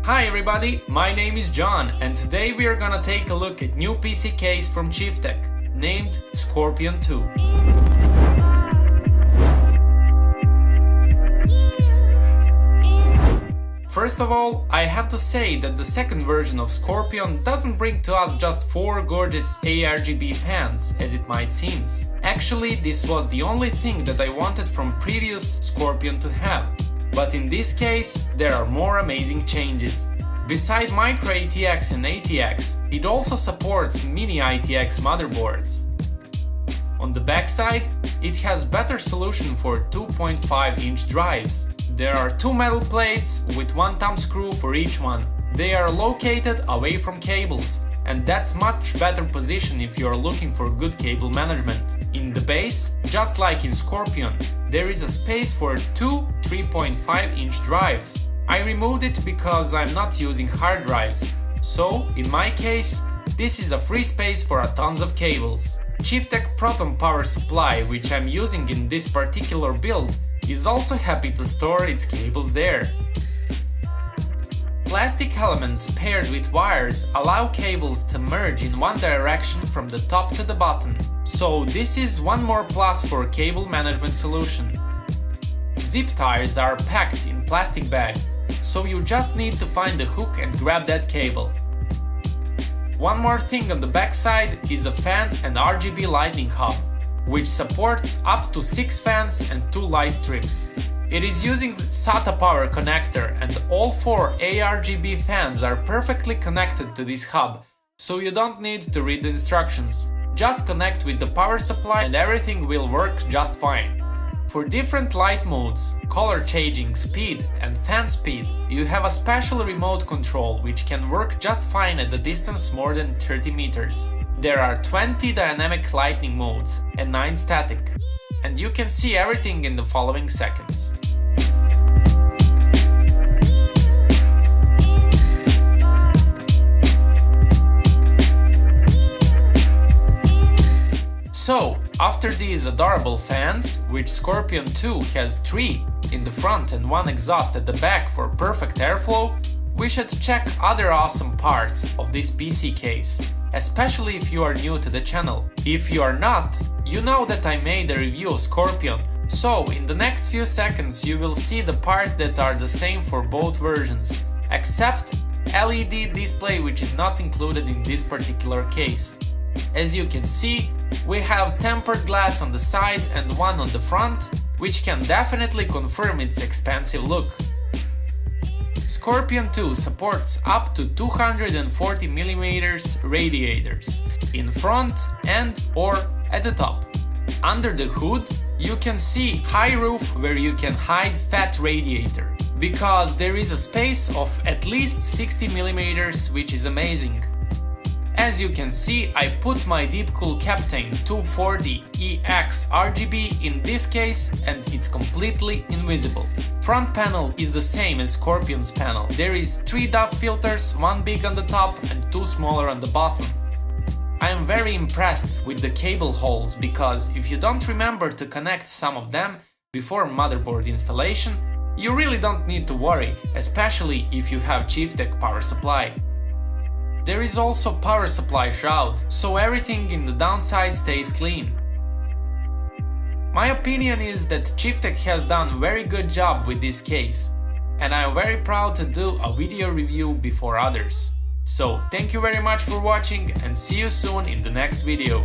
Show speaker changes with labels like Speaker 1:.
Speaker 1: Hi everybody, my name is John and today we are gonna take a look at new PC case from Chieftec, named Scorpion II. First of all, I have to say that the second version of Scorpion doesn't bring to us just 4 gorgeous Rgb fans, as it might seem. Actually, this was the only thing that I wanted from previous Scorpion to have. But in this case, there are more amazing changes. Beside micro ATX and ATX, it also supports mini ITX motherboards. On the backside, it has better solution for 2.5-inch drives. There are 2 metal plates with 1 thumb screw for each one. They are located away from cables, and that's much better position if you are looking for good cable management. In the base, just like in Scorpion, there is a space for 2 3.5-inch drives. I removed it because I'm not using hard drives, so in my case, this is a free space for tons of cables. Chieftec Photon power supply, which I'm using in this particular build, is also happy to store its cables there. Plastic elements paired with wires allow cables to merge in one direction from the top to the bottom, so this is one more plus for cable management solution. Zip ties are packed in plastic bag, so you just need to find the hook and grab that cable. One more thing on the backside is a fan and Rgb Lightning Hub, which supports up to 6 fans and 2 light strips. It is using SATA power connector and all 4 Rgb fans are perfectly connected to this hub, so you don't need to read the instructions. Just connect with the power supply and everything will work just fine. For different light modes, color changing speed and fan speed, you have a special remote control which can work just fine at a distance more than 30 meters. There are 20 dynamic lighting modes and 9 static, and you can see everything in the following seconds. So, after these adorable fans, which Scorpion II has 3 in the front and 1 exhaust at the back for perfect airflow, we should check other awesome parts of this PC case, especially if you are new to the channel. If you are not, you know that I made a review of Scorpion, so in the next few seconds you will see the parts that are the same for both versions, except LED display, which is not included in this particular case. As you can see, we have tempered glass on the side and one on the front, which can definitely confirm its expansive look. Scorpion II supports up to 240mm radiators, in front and or at the top. Under the hood, you can see high roof where you can hide fat radiator, because there is a space of at least 60mm, which is amazing. As you can see, I put my Deepcool Captain 240EX RGB in this case and it's completely invisible. Front panel is the same as Scorpion's panel. There is 3 dust filters, 1 big on the top and 2 smaller on the bottom. I am very impressed with the cable holes because if you don't remember to connect some of them before motherboard installation, you really don't need to worry, especially if you have Chieftec power supply. There is also power supply shroud, so everything in the downside stays clean. My opinion is that Chieftec has done a very good job with this case, and I am very proud to do a video review before others. So thank you very much for watching and see you soon in the next video.